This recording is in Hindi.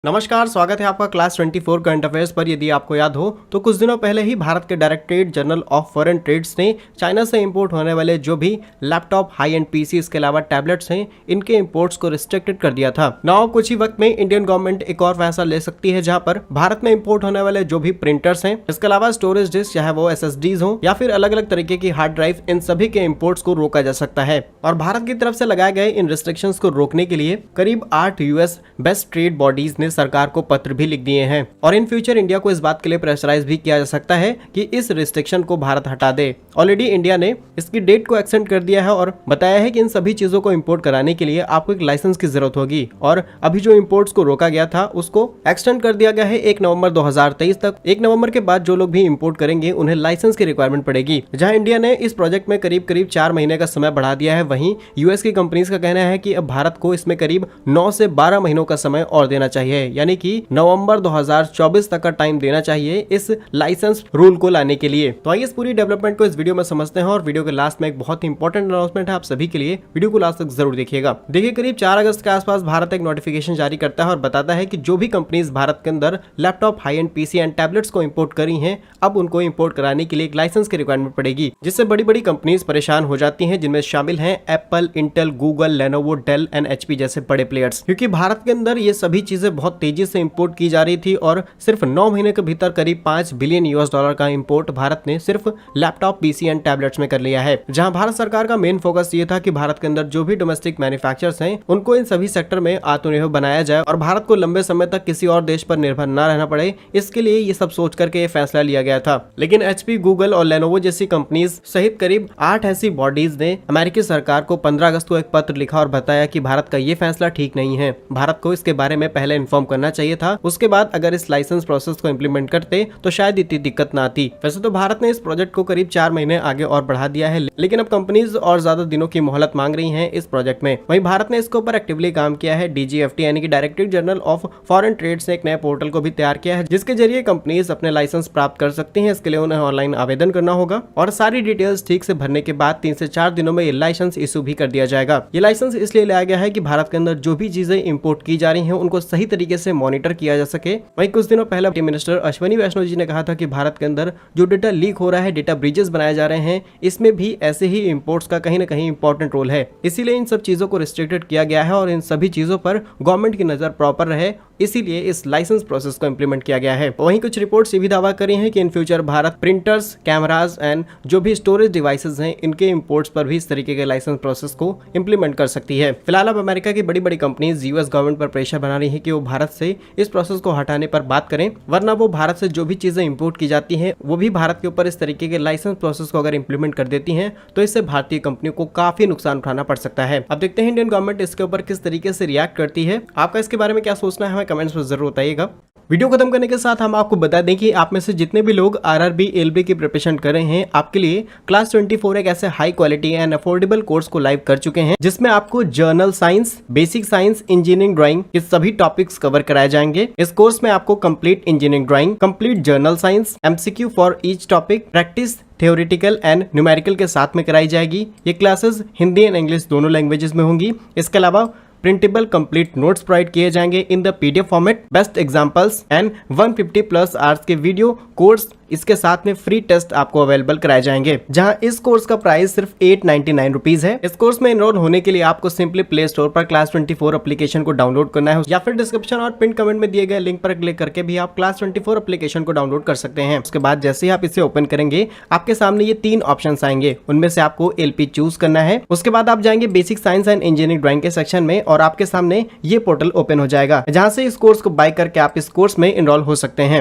नमस्कार, स्वागत है आपका क्लास 24 करंट अफेयर्स पर। यदि आपको याद हो तो कुछ दिनों पहले ही भारत के Directorate General of Foreign Trades ने चाइना से इंपोर्ट होने वाले जो भी लैपटॉप, हाई एंड पीसी, इसके अलावा टैबलेट्स हैं, इनके इंपोर्ट्स को रिस्ट्रिक्टेड कर दिया था। नाउ कुछ ही वक्त में इंडियन गवर्नमेंट एक और फैसला ले सकती है, जहां पर भारत में इंपोर्ट होने वाले जो भी प्रिंटर्स हैं, इसके अलावा स्टोरेज डिस्क, चाहे वो SSDs हो या फिर अलग अलग तरीके की हार्ड ड्राइव, इन सभी के इंपोर्ट्स को रोका जा सकता है। और भारत की तरफ से लगाए गए इन रिस्ट्रिक्शंस को रोकने के लिए करीब 8 US बेस्ट ट्रेड बॉडीज ने सरकार को पत्र भी लिख दिए हैं और इन फ्यूचर इंडिया को इस बात के लिए प्रेशराइज भी किया जा सकता है कि इस रिस्ट्रिक्शन को भारत हटा दे। ऑलरेडी इंडिया ने इसकी डेट को एक्सटेंड कर दिया है और बताया है कि इन सभी चीजों को इंपोर्ट कराने के लिए आपको एक लाइसेंस की जरूरत होगी। और अभी जो इंपोर्ट्स को रोका गया था उसको एक्सटेंड कर दिया गया है 1 नवंबर 2023 तक। 1 नवंबर के बाद जो लोग भी इंपोर्ट करेंगे उन्हें लाइसेंस की रिक्वायरमेंट पड़ेगी। जहां इंडिया ने इस प्रोजेक्ट में करीब 4 महीने का समय बढ़ा दिया है, वहीं यूएस की कंपनीज का कहना है कि अब भारत को इसमें करीब 9 से 12 महीनों का समय और देना चाहिए, यानी कि नवंबर 2024 तक का टाइम देना चाहिए इस लाइसेंस रूल को लाने के लिए। तो आइए इस पूरी डेवलपमेंट को इस वीडियो में समझते हैं और वीडियो के लास्ट में एक बहुत ही इंपॉर्टेंट अनाउंसमेंट है आप सभी के लिए, वीडियो को लास्ट तक जरूर देखिएगा। देखिए, करीब 4 अगस्त के आसपास भारत एक नोटिफिकेशन जारी करता है और बताता है कि जो भी कंपनीज भारत के अंदर laptop, high and PC and tablets को इंपोर्ट करी हैं, अब उनको इंपोर्ट कराने के लिए एक लाइसेंस की रिक्वायरमेंट पड़ेगी, जिससे बड़ी बड़ी कंपनीज परेशान हो जाती हैं, जिनमें शामिल हैं Apple, Intel, Google, Lenovo, Dell and HP जैसे बड़े प्लेयर्स। क्योंकि भारत के अंदर ये सभी चीजें बहुत तेजी से इंपोर्ट की जा रही थी और सिर्फ 9 महीने के भीतर करीब $5 बिलियन का इंपोर्ट भारत ने सिर्फ लैपटॉप, पीसी एंड टैबलेट्स में कर लिया है। जहां भारत सरकार का मेन फोकस ये था कि भारत के अंदर जो भी डोमेस्टिक मैन्युफैक्चरर्स हैं उनको इन सभी सेक्टर में आत्मनिर्भर बनाया जाए और भारत को लंबे समय तक किसी और देश पर निर्भर न रहना पड़े। इसके लिए ये सब सोच करके ये फैसला लिया गया था। लेकिन HP, गूगल और लेनोवो जैसी कंपनीज सहित करीब 8 ऐसी बॉडीज ने अमेरिकी सरकार को 15 अगस्त को एक पत्र लिखा और बताया कि भारत का ये फैसला ठीक नहीं है, भारत को इसके बारे में पहले इन्फॉर्म करना चाहिए था, उसके बाद अगर इस लाइसेंस प्रोसेस को इंप्लीमेंट करते तो शायद इतनी दिक्कत ना आती। वैसे तो भारत ने इस प्रोजेक्ट को करीब 4 महीने आगे और बढ़ा दिया है, लेकिन अब कंपनीज और ज्यादा दिनों की मोहलत मांग रही हैं इस प्रोजेक्ट में। वहीं भारत ने इसके ऊपर एक्टिवली काम किया है। DGFT यानी कि Directorate General of Foreign Trades ने एक नए पोर्टल को भी तैयार किया है, जिसके जरिए कंपनीज अपने लाइसेंस प्राप्त कर सकती हैं। इसके लिए उन्हें ऑनलाइन आवेदन करना होगा और सारी डिटेल्स ठीक से भरने के बाद 3 से 4 दिनों में ये लाइसेंस इशू भी कर दिया जाएगा। ये लाइसेंस इसलिए लाया गया है कि भारत के अंदर जो भी चीजें इंपोर्ट की जा रही हैं उनको सही तरीके से मॉनिटर किया जा सके। वहीं कुछ दिनों पहले मिनिस्टर अश्विनी वैष्णव जी ने कहा था कि भारत के अंदर जो डेटा लीक हो रहा है, डेटा ब्रीचेस बनाए जा रहे हैं, इसमें भी ऐसे ही इंपोर्ट्स का कहीं ना कहीं इंपॉर्टेंट रोल है। इसीलिए इन सब चीजों को रिस्ट्रिक्टेड किया गया है और इन सभी चीजों पर गवर्नमेंट की नजर प्रॉपर रहे, इसीलिए इस लाइसेंस प्रोसेस को इंप्लीमेंट किया गया है। वहीं कुछ रिपोर्ट्स ये भी दावा करी हैं कि in future Bharat printers, cameras and जो भी स्टोरेज डिवाइसेस हैं, इनके इंपोर्ट्स पर भी इस तरीके के लाइसेंस प्रोसेस को इंप्लीमेंट कर सकती है। फिलहाल अब अमेरिका की बड़ी बड़ी कंपनीज US गवर्नमेंट पर प्रेशर बना रही है कि वो भारत से इस प्रोसेस को हटाने पर बात करें, वरना वो भारत से जो भी चीजें इंपोर्ट की जाती हैं वो भी भारत के ऊपर इस तरीके के लाइसेंस प्रोसेस को अगर इंप्लीमेंट कर देती हैं तो इससे भारतीय कंपनियों को काफी नुकसान उठाना पड़ सकता है। अब देखते हैं इंडियन गवर्नमेंट इसके ऊपर किस तरीके से रिएक्ट करती है। आपका इसके बारे में क्या सोचना है, हमें कमेंट्स में जरूर बताइएगा। वीडियो खत्म करने के साथ हम आपको बता दें कि आप में से जितने भी लोग RRB, LB की प्रिपरेशन कर रहे हैं, आपके लिए क्लास 24 एक ऐसे high quality and affordable course को लाइव कर चुके हैं, जिसमें आपको journal science, basic science, engineering drawing, ये सभी टॉपिक्स कवर कराए जाएंगे। इस कोर्स में आपको complete engineering drawing, complete journal science, MCQ for each topic, practice theoretical and numerical के साथ में कराई जाएगी। ये क्लासेस हिंदी एंड इंग्लिश दोनों लैंग्वेजेस में होंगी। इसके अलावा प्रिंटेबल कंप्लीट नोट्स प्रोवाइड किए जाएंगे in the PDF format, best examples and 150+ hours के वीडियो कोर्स। इसके साथ में फ्री टेस्ट आपको अवेलेबल कराए जाएंगे, जहां इस कोर्स का प्राइस सिर्फ 899 रुपीज है। इस कोर्स में एनरोल होने के लिए आपको सिंपली प्ले स्टोर पर क्लास 24 एप्लीकेशन को डाउनलोड करना है, या फिर डिस्क्रिप्शन और पिन कमेंट में दिए गए लिंक पर क्लिक करके भी आप क्लास 24 एप्लीकेशन को डाउनलोड कर सकते हैं। उसके बाद जैसे ही आप इसे ओपन करेंगे, आपके सामने ये 3 ऑप्शन आएंगे, उनमें से आपको LP चूज करना है। उसके बाद आप जाएंगे basic science and engineering drawing के सेक्शन में और आपके सामने ये पोर्टल ओपन हो जाएगा, जहां से इस कोर्स को बाय करके आप इस कोर्स में एनरोल हो सकते हैं।